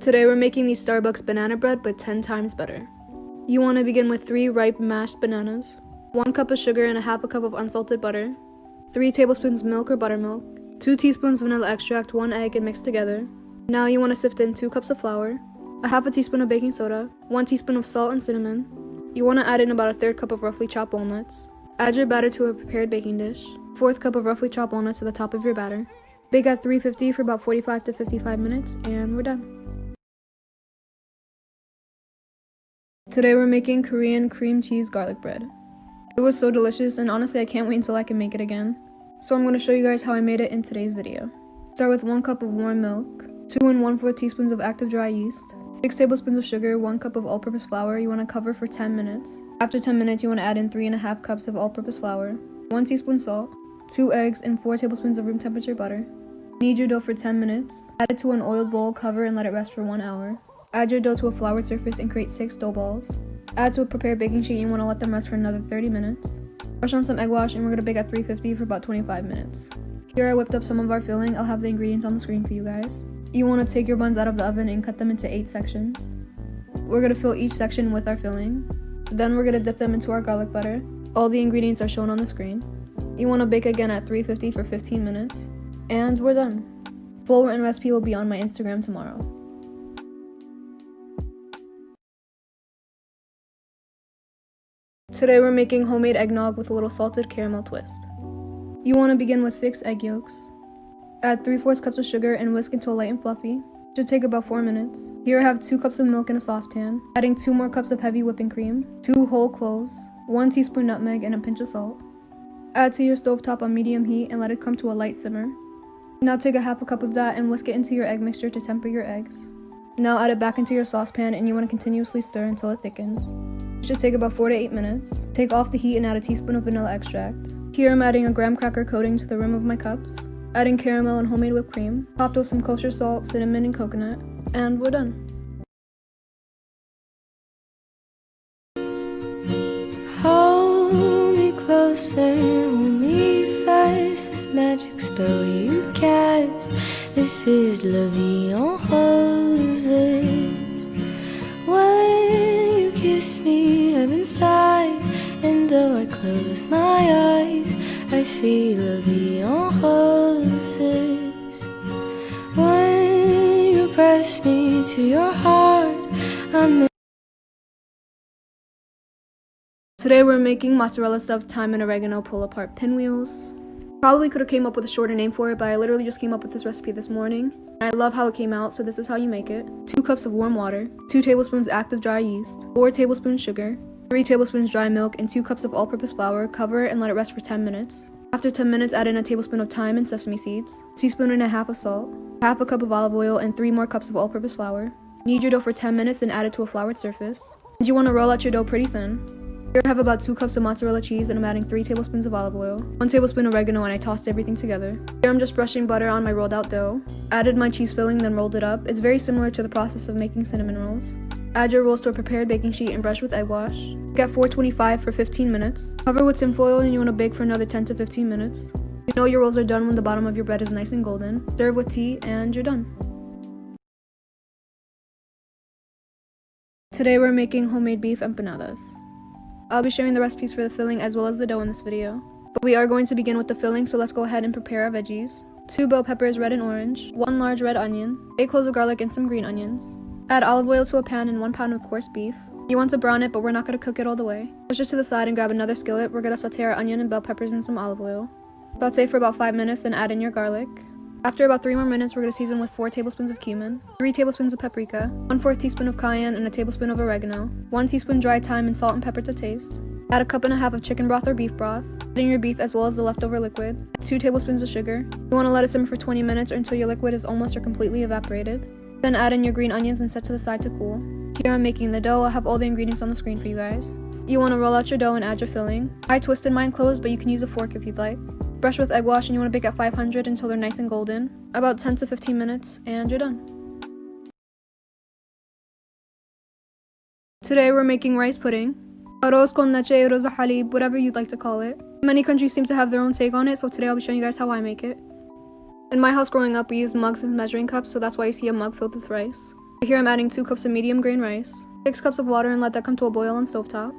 Today we're making the Starbucks banana bread, but 10 times better. You want to begin with 3 ripe mashed bananas, 1 cup of sugar and a half a cup of unsalted butter, 3 tablespoons milk or buttermilk, 2 teaspoons vanilla extract, 1 egg, and mix together. Now you want to sift in 2 cups of flour, a half a teaspoon of baking soda, 1 teaspoon of salt and cinnamon. You want to add in about a 1/3 cup of roughly chopped walnuts. Add your batter to a prepared baking dish, 1/4 cup of roughly chopped walnuts to the top of your batter. Bake at 350 for about 45 to 55 minutes, and we're done. Today we're making Korean cream cheese garlic bread. It was so delicious, and honestly I can't wait until I can make it again. So I'm going to show you guys how I made it in today's video. Start with 1 cup of warm milk, 2 1/4 teaspoons of active dry yeast, 6 tablespoons of sugar, 1 cup of all-purpose flour. You want to cover for 10 minutes. After 10 minutes you want to add in 3.5 cups of all-purpose flour, 1 teaspoon salt, 2 eggs, and 4 tablespoons of room temperature butter. Knead your dough for 10 minutes. Add it to an oiled bowl, cover, and let it rest for 1 hour. Add your dough to a floured surface and create 6 dough balls. Add to a prepared baking sheet. You want to let them rest for another 30 minutes. Brush on some egg wash, and we're going to bake at 350 for about 25 minutes. Here I whipped up some of our filling. I'll have the ingredients on the screen for you guys. You want to take your buns out of the oven and cut them into 8 sections. We're going to fill each section with our filling. Then we're going to dip them into our garlic butter. All the ingredients are shown on the screen. You want to bake again at 350 for 15 minutes. And we're done. Full written recipe will be on my Instagram tomorrow. Today we're making homemade eggnog with a little salted caramel twist. You want to begin with 6 egg yolks. Add 3/4 cups of sugar and whisk until light and fluffy. Should take about 4 minutes. Here I have 2 cups of milk in a saucepan, adding 2 more cups of heavy whipping cream, 2 whole cloves, 1 teaspoon nutmeg, and a pinch of salt. Add to your stovetop on medium heat and let it come to a light simmer. Now take a half a cup of that and whisk it into your egg mixture to temper your eggs. Now add it back into your saucepan, and you want to continuously stir until it thickens. It should take about 4 to 8 minutes. Take off the heat and add a teaspoon of vanilla extract. Here I'm adding a graham cracker coating to the rim of my cups, adding caramel and homemade whipped cream, topped with some kosher salt, cinnamon, and coconut, and we're done. Hold me closer, hold me fast. This magic spell you cast. This is La Vie en Roses. When you kiss me, heaven sighs, and though I close my eyes, I see La Vie en Roses. When you press me to your heart, I'm Today we're making mozzarella stuffed thyme and oregano pull-apart pinwheels. Probably could have came up with a shorter name for it, but I literally just came up with this recipe this morning. I love how it came out, so this is how you make it. 2 cups of warm water, 2 tablespoons active dry yeast, 4 tablespoons sugar, 3 tablespoons dry milk, and 2 cups of all-purpose flour. Cover and let it rest for 10 minutes. After 10 minutes, add in a tablespoon of thyme and sesame seeds, a teaspoon and a half of salt, half a cup of olive oil, and 3 more cups of all-purpose flour. Knead your dough for 10 minutes, then add it to a floured surface. And you want to roll out your dough pretty thin. Here I have about 2 cups of mozzarella cheese, and I'm adding 3 tablespoons of olive oil, 1 tablespoon oregano, and I tossed everything together. Here I'm just brushing butter on my rolled out dough. Added my cheese filling, then rolled it up. It's very similar to the process of making cinnamon rolls. Add your rolls to a prepared baking sheet and brush with egg wash. Bake at 425 for 15 minutes. Cover with tin foil, and you want to bake for another 10 to 15 minutes. You know your rolls are done when the bottom of your bread is nice and golden. Serve with tea, and you're done. Today we're making homemade beef empanadas. I'll be sharing the recipes for the filling as well as the dough in this video. But we are going to begin with the filling, so let's go ahead and prepare our veggies. 2 bell peppers, red and orange, 1 large red onion, 8 cloves of garlic, and some green onions. Add olive oil to a pan and 1 pound of coarse beef. You want to brown it, but we're not going to cook it all the way. Push it to the side and grab another skillet. We're going to saute our onion and bell peppers in some olive oil. Saute for about 5 minutes, then add in your garlic. After about 3 more minutes, we're going to season with 4 tablespoons of cumin, 3 tablespoons of paprika, 1/4 teaspoon of cayenne, and a tablespoon of oregano, 1 teaspoon dry thyme, and salt and pepper to taste. Add a 1.5 cups of chicken broth or beef broth. Add in your beef as well as the leftover liquid. 2 tablespoons of sugar. You want to let it simmer for 20 minutes or until your liquid is almost or completely evaporated. Then add in your green onions and set to the side to cool. Here I'm making the dough. I'll have all the ingredients on the screen for you guys. You want to roll out your dough and add your filling. I twisted mine closed, but you can use a fork if you'd like. Brush with egg wash, and you want to bake at 500 until they're nice and golden. About 10 to 15 minutes, and you're done. Today we're making rice pudding. Arroz con leche, arroz al halib, whatever you'd like to call it. Many countries seem to have their own take on it, so today I'll be showing you guys how I make it. In my house growing up, we used mugs as measuring cups, so that's why you see a mug filled with rice. Here I'm adding 2 cups of medium grain rice, 6 cups of water, and let that come to a boil on stovetop.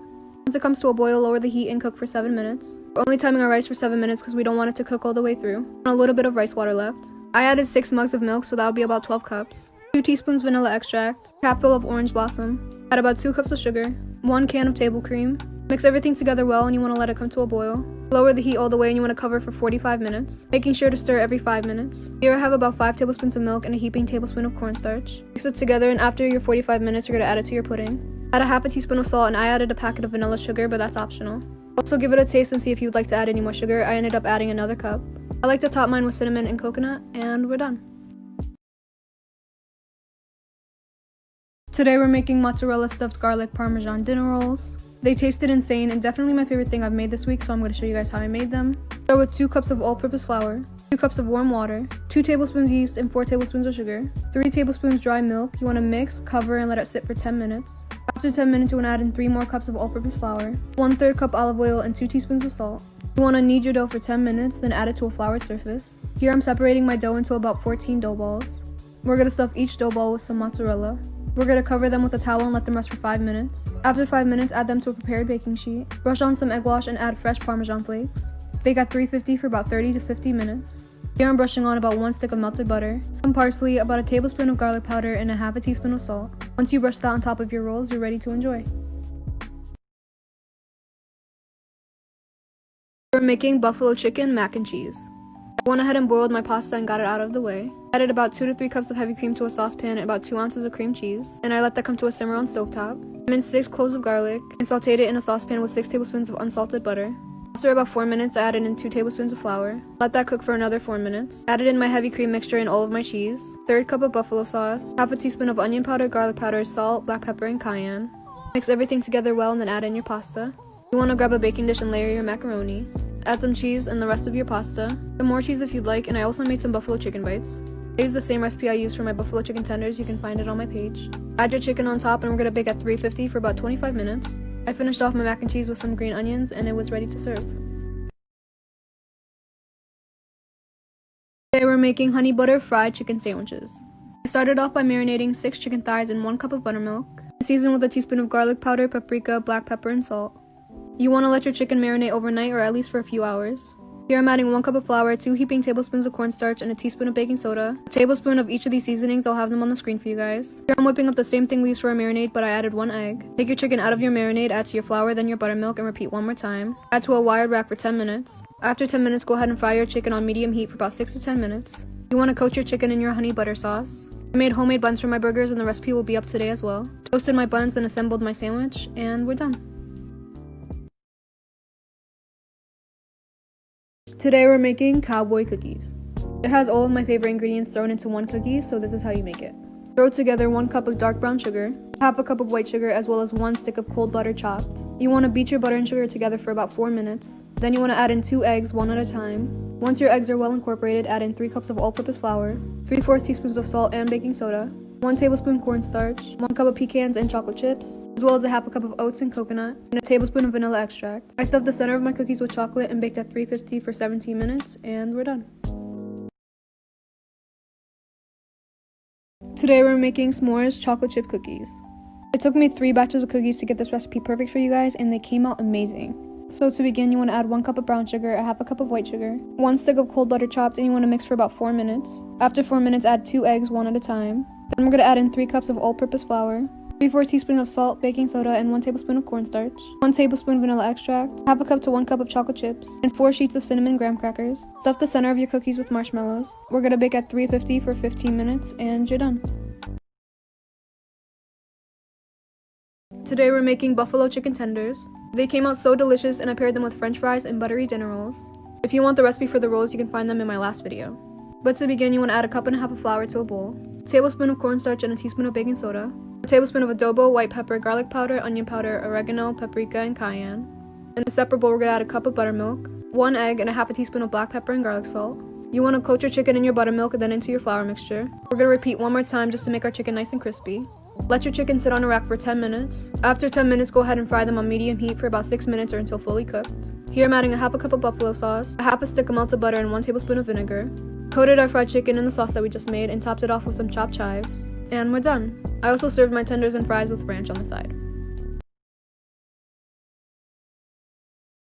Once it comes to a boil, lower the heat and cook for 7 minutes. We're only timing our rice for 7 minutes because we don't want it to cook all the way through. And a little bit of rice water left. I added 6 mugs of milk, so that would be about 12 cups. 2 teaspoons vanilla extract, a capful of orange blossom. Add about 2 cups of sugar, 1 can of table cream. Mix everything together well and you want to let it come to a boil. Lower the heat all the way and you want to cover for 45 minutes, making sure to stir every 5 minutes. Here I have about 5 tablespoons of milk and a heaping tablespoon of cornstarch. Mix it together, and after your 45 minutes you're going to add it to your pudding. Add a half a teaspoon of salt, and I added a packet of vanilla sugar, but that's optional. Also give it a taste and see if you would like to add any more sugar. I ended up adding another cup. I like to top mine with cinnamon and coconut, and we're done. Today we're making mozzarella stuffed garlic parmesan dinner rolls. They tasted insane and definitely my favorite thing I've made this week, so I'm going to show you guys how I made them. Start with 2 cups of all-purpose flour, 2 cups of warm water, 2 tablespoons yeast, and 4 tablespoons of sugar, 3 tablespoons dry milk. You want to mix, cover, and let it sit for 10 minutes. After 10 minutes, you want to add in 3 more cups of all-purpose flour, 1/3 cup olive oil, and 2 teaspoons of salt. You want to knead your dough for 10 minutes, then add it to a floured surface. Here I'm separating my dough into about 14 dough balls. We're going to stuff each dough ball with some mozzarella. We're going to cover them with a towel and let them rest for 5 minutes. After 5 minutes, add them to a prepared baking sheet. Brush on some egg wash and add fresh Parmesan flakes. Bake at 350 for about 30 to 50 minutes. Here I'm brushing on about 1 stick of melted butter, some parsley, about a tablespoon of garlic powder, and a half a teaspoon of salt. Once you brush that on top of your rolls, you're ready to enjoy. We're making buffalo chicken mac and cheese. I went ahead and boiled my pasta and got it out of the way. Added about 2 to 3 cups of heavy cream to a saucepan and about 2 ounces of cream cheese, and I let that come to a simmer on stovetop. Minced 6 cloves of garlic and sauteed it in a saucepan with 6 tablespoons of unsalted butter. After about 4 minutes, I added in 2 tablespoons of flour. Let that cook for another 4 minutes. Added in my heavy cream mixture and all of my cheese, 1/3 cup of buffalo sauce, half a teaspoon of onion powder, garlic powder, salt, black pepper, and cayenne. Mix everything together well and then add in your pasta. You want to grab a baking dish and layer your macaroni. Add some cheese and the rest of your pasta. Add more cheese if you'd like, and I also made some buffalo chicken bites. I used the same recipe I used for my buffalo chicken tenders. You can find it on my page. Add your chicken on top and we're going to bake at 350 for about 25 minutes. I finished off my mac and cheese with some green onions and it was ready to serve. Today we're making honey butter fried chicken sandwiches. I started off by marinating 6 chicken thighs in 1 cup of buttermilk. Season with a teaspoon of garlic powder, paprika, black pepper, and salt. You want to let your chicken marinate overnight or at least for a few hours. Here I'm adding 1 cup of flour, 2 heaping tablespoons of cornstarch, and a teaspoon of baking soda. A tablespoon of each of these seasonings. I'll have them on the screen for you guys. Here I'm whipping up the same thing we used for our marinade, but I added 1 egg. Take your chicken out of your marinade, add to your flour, then your buttermilk, and repeat 1 more time. Add to a wired rack for 10 minutes. After 10 minutes, go ahead and fry your chicken on medium heat for about 6 to 10 minutes. You want to coat your chicken in your honey butter sauce. I made homemade buns for my burgers and the recipe will be up today as well. Toasted my buns, then assembled my sandwich, and we're done. Today we're making cowboy cookies. It has all of my favorite ingredients thrown into 1 cookie, so this is how you make it. Throw together 1 cup of dark brown sugar, half a cup of white sugar, as well as 1 stick of cold butter chopped. You want to beat your butter and sugar together for about 4 minutes. Then you want to add in 2 eggs, 1 at a time. Once your eggs are well incorporated, add in 3 cups of all-purpose flour, 3/4 teaspoons of salt and baking soda, 1 tablespoon cornstarch, 1 cup of pecans and chocolate chips, as well as a half a cup of oats and coconut, and a tablespoon of vanilla extract. I stuffed the center of my cookies with chocolate and baked at 350 for 17 minutes, and we're done. Today we're making s'mores chocolate chip cookies. It took me 3 batches of cookies to get this recipe perfect for you guys, and they came out amazing. So to begin, you want to add 1 cup of brown sugar, a half a cup of white sugar, 1 stick of cold butter chopped, and you want to mix for about 4 minutes. After 4 minutes, add 2 eggs, 1 at a time. Then we're going to add in 3 cups of all-purpose flour, 3/4 teaspoon of salt, baking soda, and 1 tablespoon of cornstarch, 1 tablespoon vanilla extract, half a cup to 1 cup of chocolate chips, and 4 sheets of cinnamon graham crackers. Stuff the center of your cookies with marshmallows. We're going to bake at 350 for 15 minutes, and you're done. Today we're making buffalo chicken tenders. They came out so delicious and I paired them with french fries and buttery dinner rolls. If you want the recipe for the rolls, you can find them in my last video. But to begin, you want to add 1.5 cups of flour to a bowl, a tablespoon of cornstarch and a teaspoon of baking soda, a tablespoon of adobo, white pepper, garlic powder, onion powder, oregano, paprika, and cayenne. In a separate bowl, we're going to add 1 cup of buttermilk, 1 egg, and a half a teaspoon of black pepper and garlic salt. You want to coat your chicken in your buttermilk and then into your flour mixture. We're going to repeat 1 more time just to make our chicken nice and crispy. Let your chicken sit on a rack for 10 minutes. After 10 minutes, go ahead and fry them on medium heat for about 6 minutes or until fully cooked. Here I'm adding a half a cup of buffalo sauce, a half a stick of melted butter, and 1 tablespoon of vinegar. Coated our fried chicken in the sauce that we just made and topped it off with some chopped chives. And we're done. I also served my tenders and fries with ranch on the side.